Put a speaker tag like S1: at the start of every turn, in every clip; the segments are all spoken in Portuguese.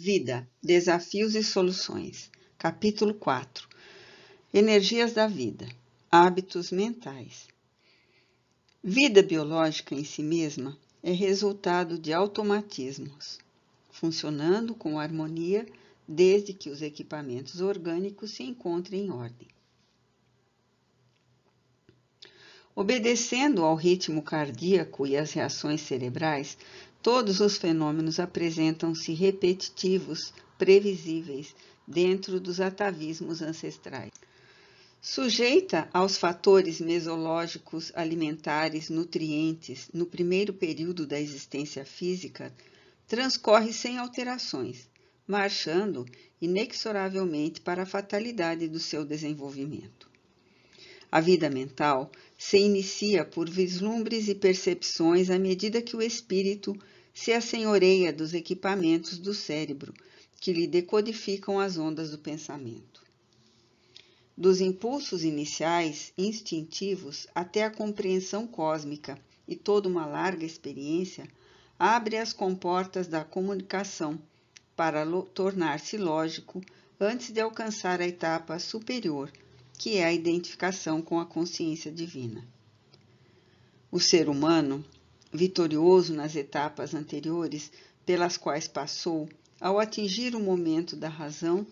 S1: Vida, Desafios e Soluções. Capítulo 4. Energias da vida. Hábitos mentais. Vida biológica em si mesma é resultado de automatismos, funcionando com harmonia desde que os equipamentos orgânicos se encontrem em ordem. Obedecendo ao ritmo cardíaco e às reações cerebrais, todos os fenômenos apresentam-se repetitivos, previsíveis, dentro dos atavismos ancestrais. Sujeita aos fatores mesológicos, alimentares, nutrientes, no primeiro período da existência física, transcorre sem alterações, marchando inexoravelmente para a fatalidade do seu desenvolvimento. A vida mental se inicia por vislumbres e percepções à medida que o espírito se assenhoreia dos equipamentos do cérebro, que lhe decodificam as ondas do pensamento. Dos impulsos iniciais, instintivos, até a compreensão cósmica e toda uma larga experiência, abre as comportas da comunicação para tornar-se lógico antes de alcançar a etapa superior, que é a identificação com a consciência divina. O ser humano, vitorioso nas etapas anteriores pelas quais passou, ao atingir o momento da razão,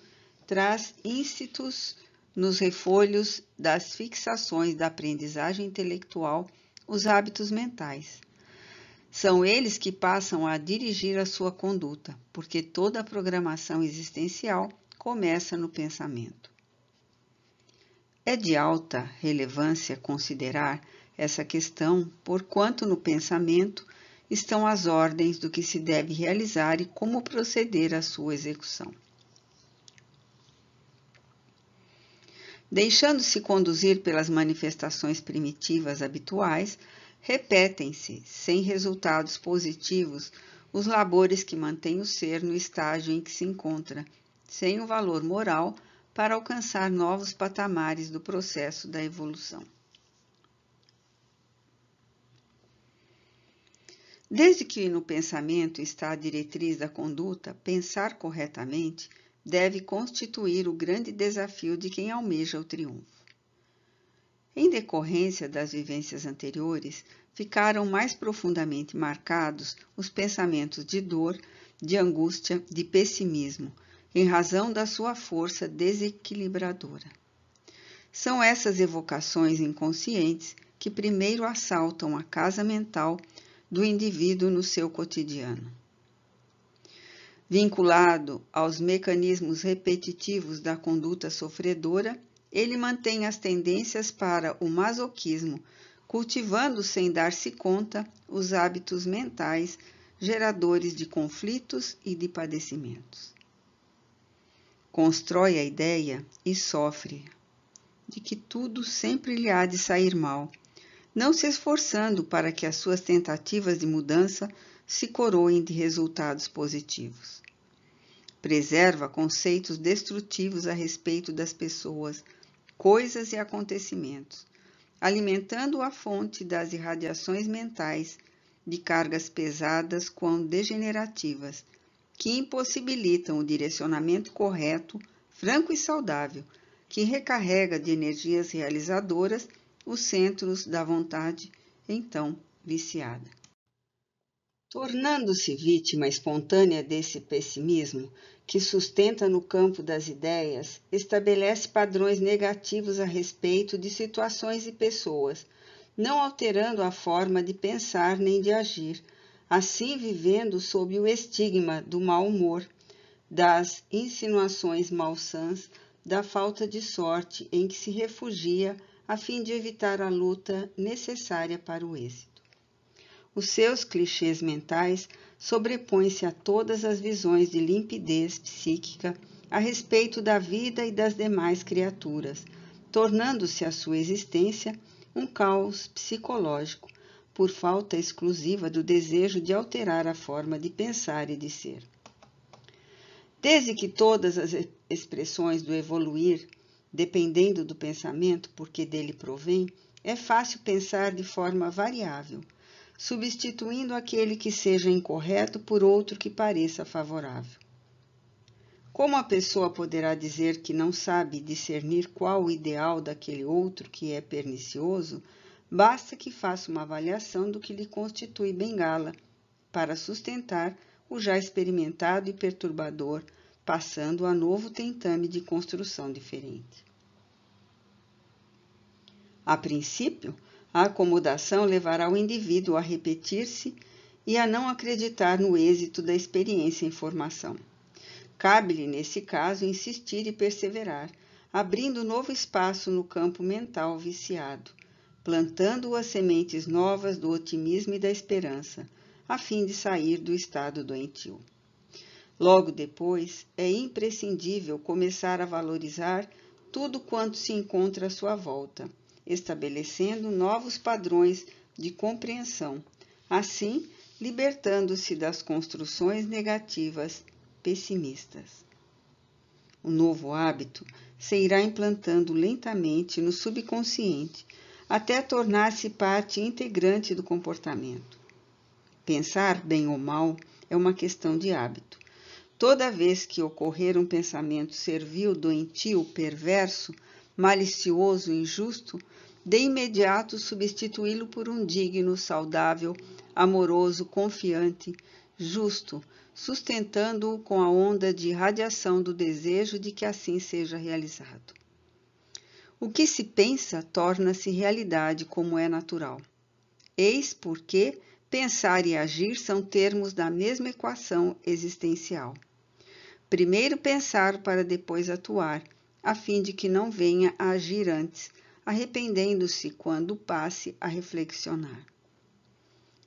S1: traz íncitos nos refolhos das fixações da aprendizagem intelectual os hábitos mentais. São eles que passam a dirigir a sua conduta, porque toda a programação existencial começa no pensamento. É de alta relevância considerar essa questão, porquanto no pensamento estão as ordens do que se deve realizar e como proceder à sua execução. Deixando-se conduzir pelas manifestações primitivas habituais, repetem-se, sem resultados positivos, os labores que mantêm o ser no estágio em que se encontra, sem o valor moral para alcançar novos patamares do processo da evolução. Desde que no pensamento está a diretriz da conduta, pensar corretamente deve constituir o grande desafio de quem almeja o triunfo. Em decorrência das vivências anteriores, ficaram mais profundamente marcados os pensamentos de dor, de angústia, de pessimismo, em razão da sua força desequilibradora. São essas evocações inconscientes que primeiro assaltam a casa mental do indivíduo no seu cotidiano. Vinculado aos mecanismos repetitivos da conduta sofredora, ele mantém as tendências para o masoquismo, cultivando sem dar-se conta os hábitos mentais geradores de conflitos e de padecimentos. Constrói a ideia e sofre de que tudo sempre lhe há de sair mal, não se esforçando para que as suas tentativas de mudança se coroem de resultados positivos. Preserva conceitos destrutivos a respeito das pessoas, coisas e acontecimentos, alimentando a fonte das irradiações mentais de cargas pesadas quão degenerativas, que impossibilitam o direcionamento correto, franco e saudável, que recarrega de energias realizadoras os centros da vontade, então viciada. Tornando-se vítima espontânea desse pessimismo, que sustenta no campo das ideias, estabelece padrões negativos a respeito de situações e pessoas, não alterando a forma de pensar nem de agir, assim vivendo sob o estigma do mau humor, das insinuações malsãs, da falta de sorte em que se refugia a fim de evitar a luta necessária para o êxito. Os seus clichês mentais sobrepõem-se a todas as visões de limpidez psíquica a respeito da vida e das demais criaturas, tornando-se a sua existência um caos psicológico, por falta exclusiva do desejo de alterar a forma de pensar e de ser. Desde que todas as expressões do evoluir, dependendo do pensamento porque dele provém, é fácil pensar de forma variável, substituindo aquele que seja incorreto por outro que pareça favorável. Como a pessoa poderá dizer que não sabe discernir qual o ideal daquele outro que é pernicioso? Basta que faça uma avaliação do que lhe constitui bengala, para sustentar o já experimentado e perturbador, passando a novo tentame de construção diferente. A princípio, a acomodação levará o indivíduo a repetir-se e a não acreditar no êxito da experiência em formação. Cabe-lhe, nesse caso, insistir e perseverar, abrindo novo espaço no campo mental viciado, plantando as sementes novas do otimismo e da esperança, a fim de sair do estado doentio. Logo depois, é imprescindível começar a valorizar tudo quanto se encontra à sua volta, estabelecendo novos padrões de compreensão, assim libertando-se das construções negativas pessimistas. O novo hábito se irá implantando lentamente no subconsciente, até tornar-se parte integrante do comportamento. Pensar bem ou mal é uma questão de hábito. Toda vez que ocorrer um pensamento servil, doentio, perverso, malicioso, injusto, de imediato substituí-lo por um digno, saudável, amoroso, confiante, justo, sustentando-o com a onda de irradiação do desejo de que assim seja realizado. O que se pensa torna-se realidade como é natural. Eis porque pensar e agir são termos da mesma equação existencial. Primeiro pensar para depois atuar, a fim de que não venha a agir antes, arrependendo-se quando passe a reflexionar.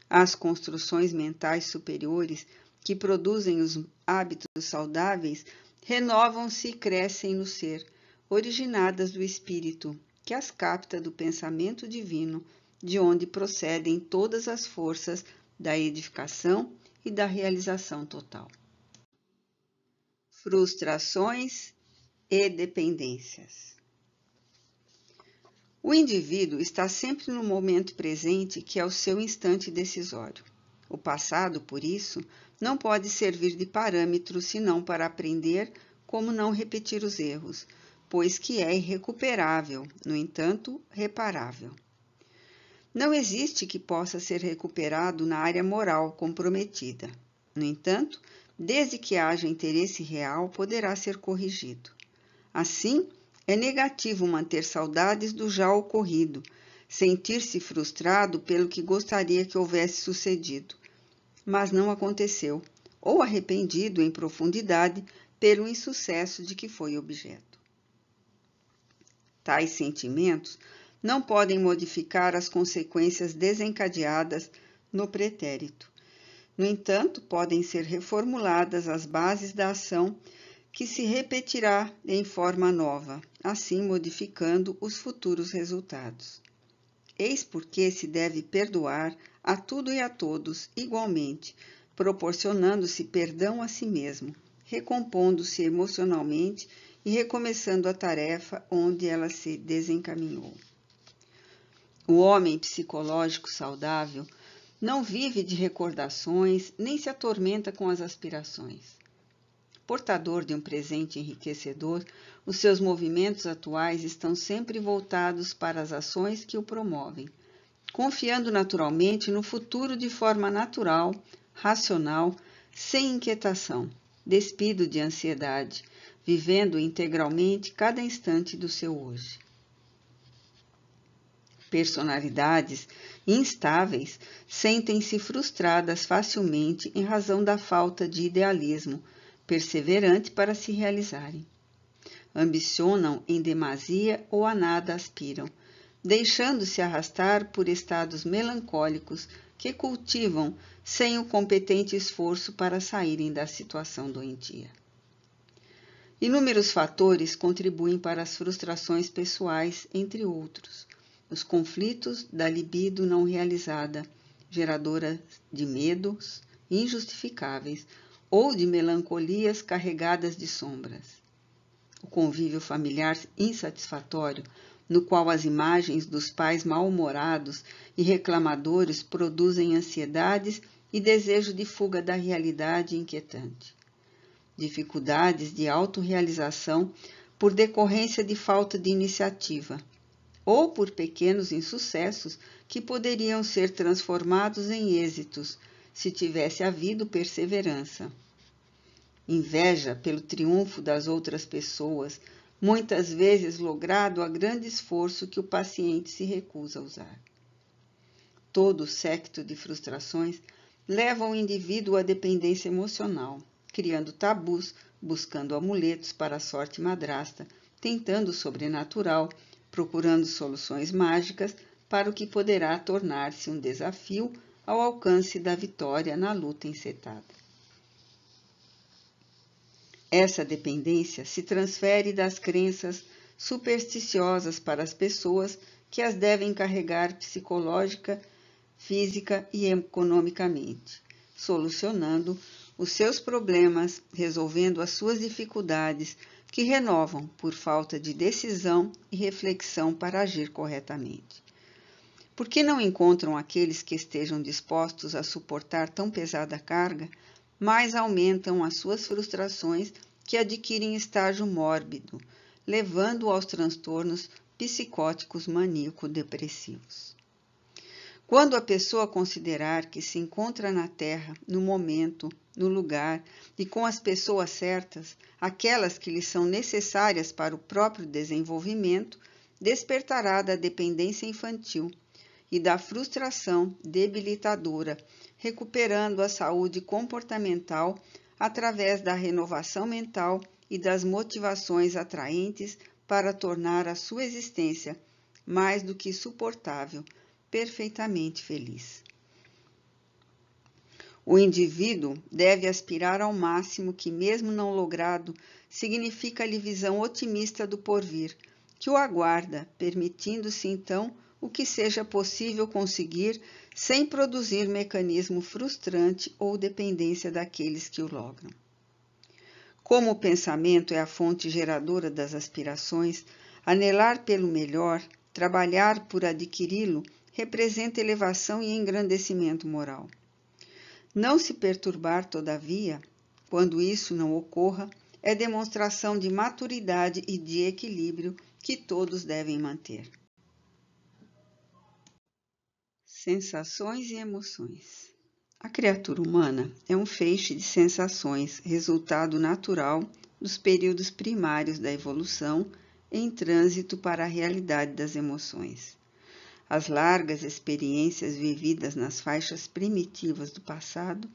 S1: As construções mentais superiores que produzem os hábitos saudáveis renovam-se e crescem no ser, originadas do espírito, que as capta do pensamento divino, de onde procedem todas as forças da edificação e da realização total. Frustrações e dependências. O indivíduo está sempre no momento presente, que é o seu instante decisório. O passado, por isso, não pode servir de parâmetro senão para aprender como não repetir os erros, pois que é irrecuperável, no entanto, reparável. Não existe que possa ser recuperado na área moral comprometida. No entanto, desde que haja interesse real, poderá ser corrigido. Assim, é negativo manter saudades do já ocorrido, sentir-se frustrado pelo que gostaria que houvesse sucedido, mas não aconteceu, ou arrependido em profundidade pelo insucesso de que foi objeto. Tais sentimentos não podem modificar as consequências desencadeadas no pretérito. No entanto, podem ser reformuladas as bases da ação que se repetirá em forma nova, assim modificando os futuros resultados. Eis porque se deve perdoar a tudo e a todos igualmente, proporcionando-se perdão a si mesmo, recompondo-se emocionalmente e recomeçando a tarefa onde ela se desencaminhou. O homem psicológico saudável não vive de recordações nem se atormenta com as aspirações. Portador de um presente enriquecedor, os seus movimentos atuais estão sempre voltados para as ações que o promovem, confiando naturalmente no futuro de forma natural, racional, sem inquietação, despido de ansiedade, vivendo integralmente cada instante do seu hoje. Personalidades instáveis sentem-se frustradas facilmente em razão da falta de idealismo perseverante para se realizarem. Ambicionam em demasia ou a nada aspiram, deixando-se arrastar por estados melancólicos que cultivam sem o competente esforço para saírem da situação doentia. Inúmeros fatores contribuem para as frustrações pessoais, entre outros, os conflitos da libido não realizada, geradora de medos injustificáveis ou de melancolias carregadas de sombras. O convívio familiar insatisfatório, no qual as imagens dos pais mal-humorados e reclamadores produzem ansiedades e desejo de fuga da realidade inquietante. dificuldades de autorrealização por decorrência de falta de iniciativa, ou por pequenos insucessos que poderiam ser transformados em êxitos se tivesse havido perseverança. Inveja pelo triunfo das outras pessoas, muitas vezes logrado a grande esforço que o paciente se recusa a usar. Todo o séquito de frustrações leva o indivíduo à dependência emocional, criando tabus, buscando amuletos para a sorte madrasta, tentando o sobrenatural, procurando soluções mágicas para o que poderá tornar-se um desafio ao alcance da vitória na luta encetada. Essa dependência se transfere das crenças supersticiosas para as pessoas que as devem carregar psicológica, física e economicamente, solucionando os seus problemas, resolvendo as suas dificuldades, que renovam por falta de decisão e reflexão para agir corretamente. Por que não encontram aqueles que estejam dispostos a suportar tão pesada carga, mais aumentam as suas frustrações que adquirem estágio mórbido, levando aos transtornos psicóticos maníaco-depressivos. Quando a pessoa considerar que se encontra na Terra, no momento, no lugar e com as pessoas certas, aquelas que lhe são necessárias para o próprio desenvolvimento, despertará da dependência infantil e da frustração debilitadora, recuperando a saúde comportamental através da renovação mental e das motivações atraentes para tornar a sua existência mais do que suportável, perfeitamente feliz. O indivíduo deve aspirar ao máximo que, mesmo não logrado, significa-lhe visão otimista do porvir, que o aguarda, permitindo-se então o que seja possível conseguir sem produzir mecanismo frustrante ou dependência daqueles que o logram. Como o pensamento é a fonte geradora das aspirações, anelar pelo melhor, trabalhar por adquiri-lo, representa elevação e engrandecimento moral. Não se perturbar, todavia, quando isso não ocorra, é demonstração de maturidade e de equilíbrio que todos devem manter. Sensações e emoções. A criatura humana é um feixe de sensações, resultado natural dos períodos primários da evolução em trânsito para a realidade das emoções. As largas experiências vividas nas faixas primitivas do passado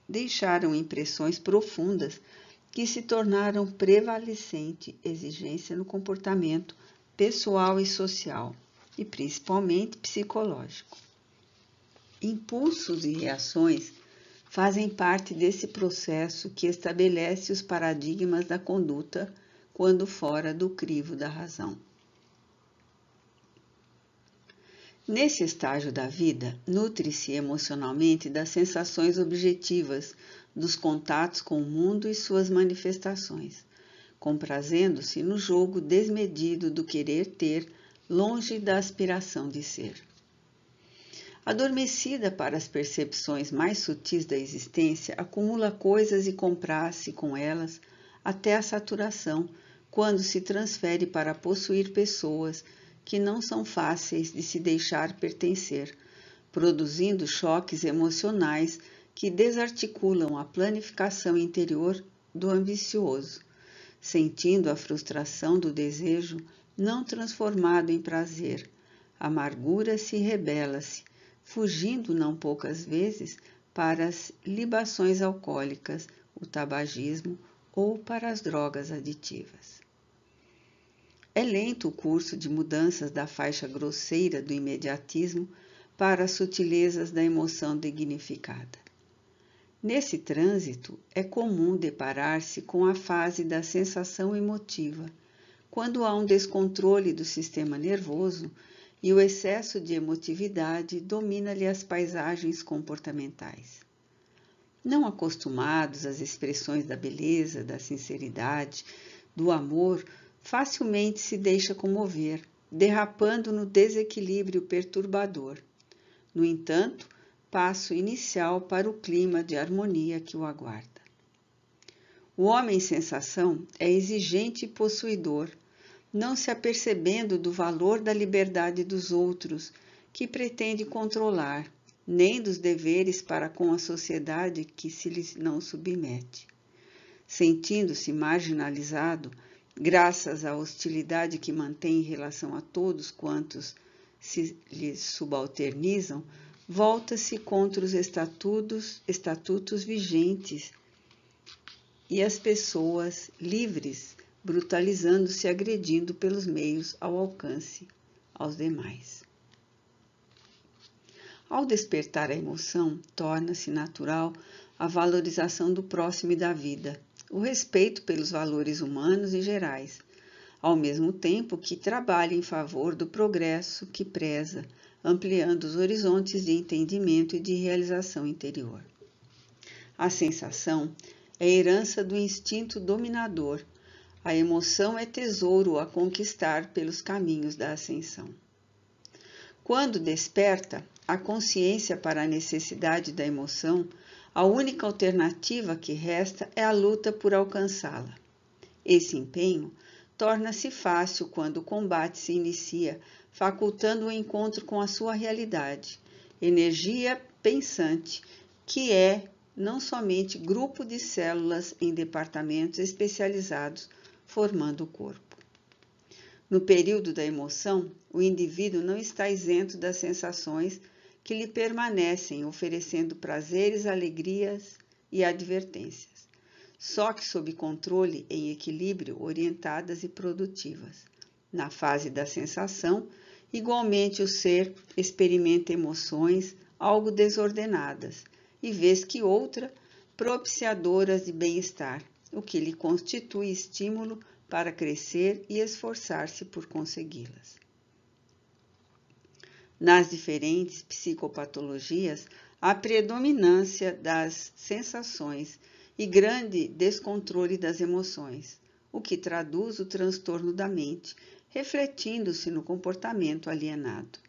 S1: deixaram impressões profundas que se tornaram prevalecente exigência no comportamento pessoal e social, e principalmente psicológico. Impulsos e reações fazem parte desse processo que estabelece os paradigmas da conduta quando fora do crivo da razão. Nesse estágio da vida, nutre-se emocionalmente das sensações objetivas, dos contatos com o mundo e suas manifestações, comprazendo-se no jogo desmedido do querer ter, longe da aspiração de ser. Adormecida para as percepções mais sutis da existência, acumula coisas e compraz-se com elas até a saturação, quando se transfere para possuir pessoas que não são fáceis de se deixar pertencer, produzindo choques emocionais que desarticulam a planificação interior do ambicioso, sentindo a frustração do desejo não transformado em prazer. Amargura-se e rebela-se, fugindo não poucas vezes para as libações alcoólicas, o tabagismo ou para as drogas aditivas. É lento o curso de mudanças da faixa grosseira do imediatismo para as sutilezas da emoção dignificada. Nesse trânsito, é comum deparar-se com a fase da sensação emotiva, quando há um descontrole do sistema nervoso e o excesso de emotividade domina-lhe as paisagens comportamentais. Não acostumados às expressões da beleza, da sinceridade, do amor, facilmente se deixa comover, derrapando no desequilíbrio perturbador. No entanto, passo inicial para o clima de harmonia que o aguarda. O homem sensação é exigente e possuidor, não se apercebendo do valor da liberdade dos outros, que pretende controlar, nem dos deveres para com a sociedade que se lhes não submete. Sentindo-se marginalizado, graças à hostilidade que mantém em relação a todos quantos se lhe subalternizam, volta-se contra os estatutos vigentes e as pessoas livres, brutalizando-se e agredindo pelos meios ao alcance aos demais. Ao despertar a emoção, torna-se natural a valorização do próximo e da vida, o respeito pelos valores humanos e gerais, ao mesmo tempo que trabalha em favor do progresso que preza, ampliando os horizontes de entendimento e de realização interior. A sensação é herança do instinto dominador. A emoção é tesouro a conquistar pelos caminhos da ascensão. Quando desperta a consciência para a necessidade da emoção, a única alternativa que resta é a luta por alcançá-la. Esse empenho torna-se fácil quando o combate se inicia, facultando o encontro com a sua realidade, energia pensante, que é não somente grupo de células em departamentos especializados formando o corpo. No período da emoção, o indivíduo não está isento das sensações que lhe permanecem, oferecendo prazeres, alegrias e advertências, só que sob controle, em equilíbrio, orientadas e produtivas. Na fase da sensação, igualmente o ser experimenta emoções algo desordenadas, e vez que outra, propiciadoras de bem-estar, o que lhe constitui estímulo para crescer e esforçar-se por consegui-las. Nas diferentes psicopatologias, há predominância das sensações e grande descontrole das emoções, o que traduz o transtorno da mente, refletindo-se no comportamento alienado.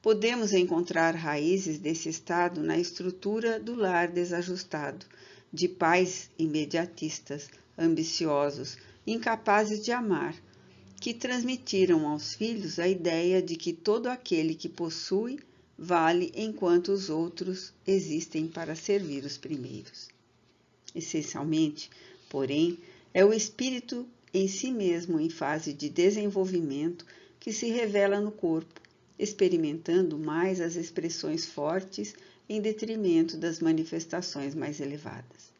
S1: Podemos encontrar raízes desse estado na estrutura do lar desajustado, de pais imediatistas, ambiciosos, incapazes de amar, que transmitiram aos filhos a ideia de que todo aquele que possui vale enquanto os outros existem para servir os primeiros. Essencialmente, porém, é o espírito em si mesmo em fase de desenvolvimento que se revela no corpo, experimentando mais as expressões fortes em detrimento das manifestações mais elevadas.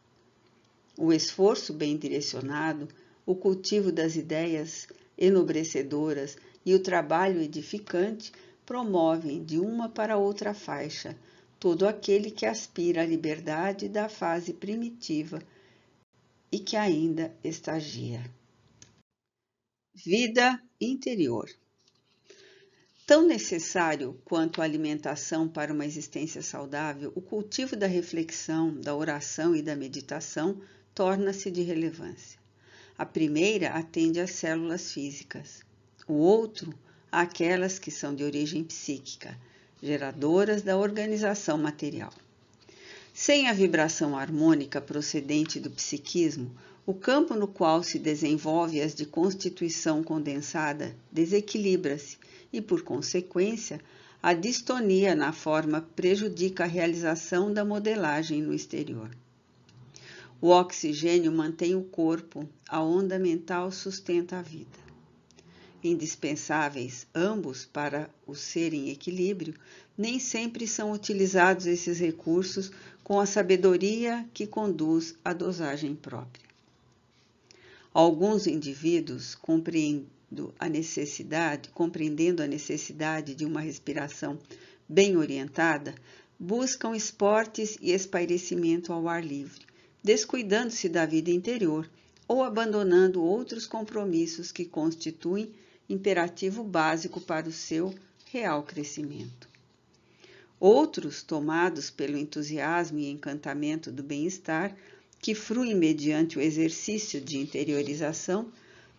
S1: O esforço bem direcionado, o cultivo das ideias enobrecedoras e o trabalho edificante promovem de uma para outra faixa todo aquele que aspira à liberdade da fase primitiva e que ainda estagia. Vida interior. Tão necessário quanto a alimentação para uma existência saudável, o cultivo da reflexão, da oração e da meditação torna-se de relevância. A primeira atende às células físicas, o outro àquelas que são de origem psíquica, geradoras da organização material. Sem a vibração harmônica procedente do psiquismo, o campo no qual se desenvolve as de constituição condensada desequilibra-se e, por consequência, a distonia na forma prejudica a realização da modelagem no exterior. O oxigênio mantém o corpo, a onda mental sustenta a vida. Indispensáveis ambos para o ser em equilíbrio, nem sempre são utilizados esses recursos com a sabedoria que conduz à dosagem própria. Alguns indivíduos, compreendendo a necessidade de uma respiração bem orientada, buscam esportes e espairecimento ao ar livre, descuidando-se da vida interior ou abandonando outros compromissos que constituem imperativo básico para o seu real crescimento. Outros, tomados pelo entusiasmo e encantamento do bem-estar, que flui mediante o exercício de interiorização,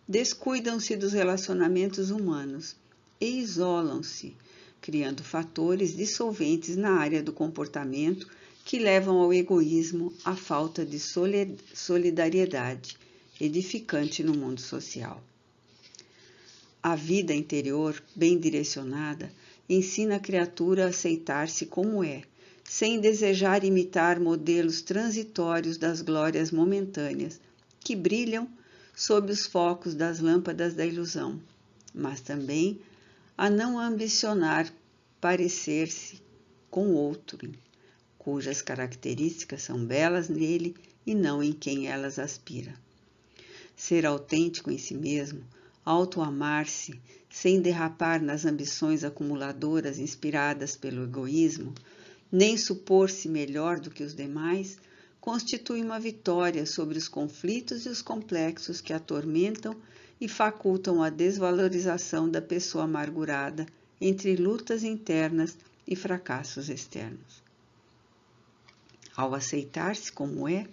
S1: descuidam-se dos relacionamentos humanos e isolam-se, criando fatores dissolventes na área do comportamento que levam ao egoísmo, à falta de solidariedade edificante no mundo social. A vida interior, bem direcionada, ensina a criatura a aceitar-se como é, sem desejar imitar modelos transitórios das glórias momentâneas, que brilham sob os focos das lâmpadas da ilusão, mas também a não ambicionar parecer-se com outro, cujas características são belas nele e não em quem elas aspira. Ser autêntico em si mesmo, auto-amar-se, sem derrapar nas ambições acumuladoras inspiradas pelo egoísmo, nem supor-se melhor do que os demais, constitui uma vitória sobre os conflitos e os complexos que atormentam e facultam a desvalorização da pessoa amargurada entre lutas internas e fracassos externos. Ao aceitar-se como é,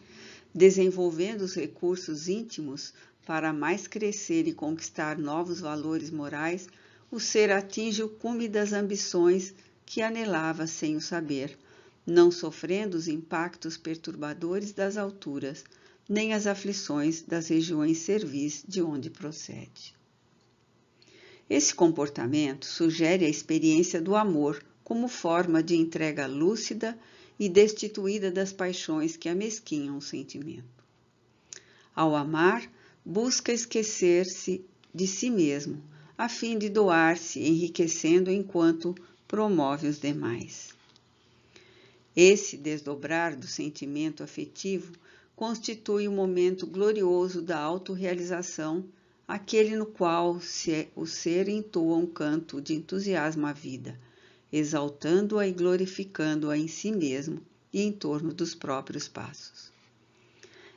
S1: desenvolvendo os recursos íntimos para mais crescer e conquistar novos valores morais, o ser atinge o cume das ambições que anelava sem o saber, não sofrendo os impactos perturbadores das alturas, nem as aflições das regiões servis de onde procede. Esse comportamento sugere a experiência do amor como forma de entrega lúcida e destituída das paixões que amesquinham o sentimento. Ao amar, busca esquecer-se de si mesmo, a fim de doar-se, enriquecendo enquanto promove os demais. Esse desdobrar do sentimento afetivo constitui o momento glorioso da autorrealização, aquele no qual o ser entoa um canto de entusiasmo à vida, exaltando-a e glorificando-a em si mesmo e em torno dos próprios passos.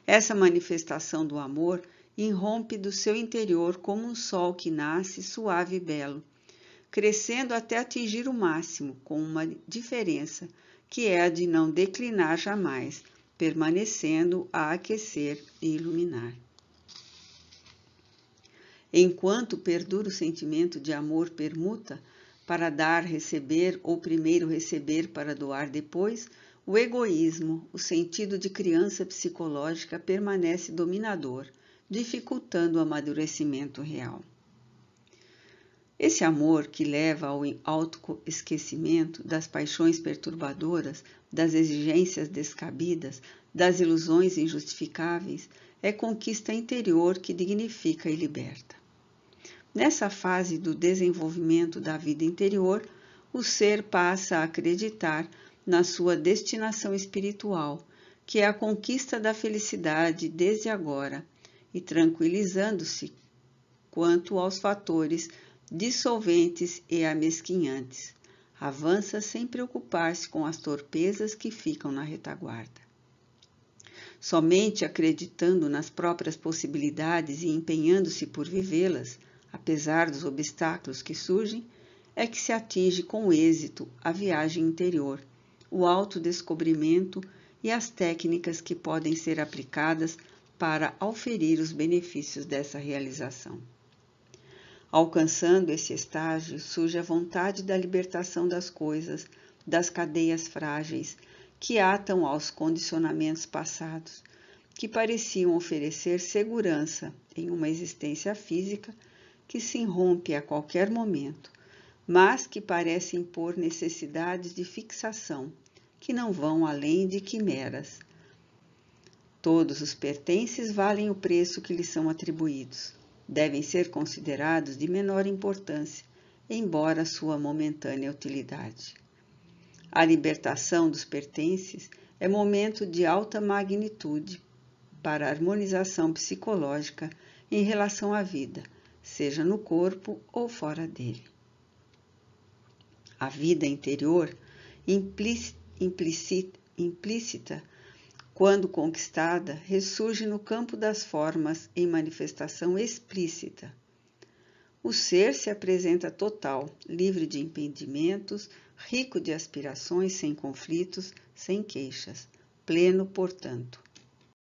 S1: Essa manifestação do amor irrompe do seu interior como um sol que nasce suave e belo, crescendo até atingir o máximo, com uma diferença, que é a de não declinar jamais, permanecendo a aquecer e iluminar. Enquanto perdura o sentimento de amor permuta, para dar, receber ou primeiro receber para doar depois, o egoísmo, o sentido de criança psicológica permanece dominador, dificultando o amadurecimento real. Esse amor que leva ao autoesquecimento das paixões perturbadoras, das exigências descabidas, das ilusões injustificáveis, é conquista interior que dignifica e liberta. Nessa fase do desenvolvimento da vida interior, o ser passa a acreditar na sua destinação espiritual, que é a conquista da felicidade desde agora, e tranquilizando-se quanto aos fatores dissolventes e amesquinhantes, avança sem preocupar-se com as torpezas que ficam na retaguarda. Somente acreditando nas próprias possibilidades e empenhando-se por vivê-las, apesar dos obstáculos que surgem, é que se atinge com êxito a viagem interior, o autodescobrimento e as técnicas que podem ser aplicadas para auferir os benefícios dessa realização. Alcançando esse estágio, surge a vontade da libertação das coisas, das cadeias frágeis, que atam aos condicionamentos passados, que pareciam oferecer segurança em uma existência física que se irrompe a qualquer momento, mas que parece impor necessidades de fixação, que não vão além de quimeras. Todos os pertences valem o preço que lhes são atribuídos. Devem ser considerados de menor importância, embora sua momentânea utilidade. A libertação dos pertences é momento de alta magnitude para a harmonização psicológica em relação à vida, seja no corpo ou fora dele. A vida interior, implícita, quando conquistada, ressurge no campo das formas em manifestação explícita. O ser se apresenta total, livre de impedimentos, rico de aspirações, sem conflitos, sem queixas, pleno, portanto.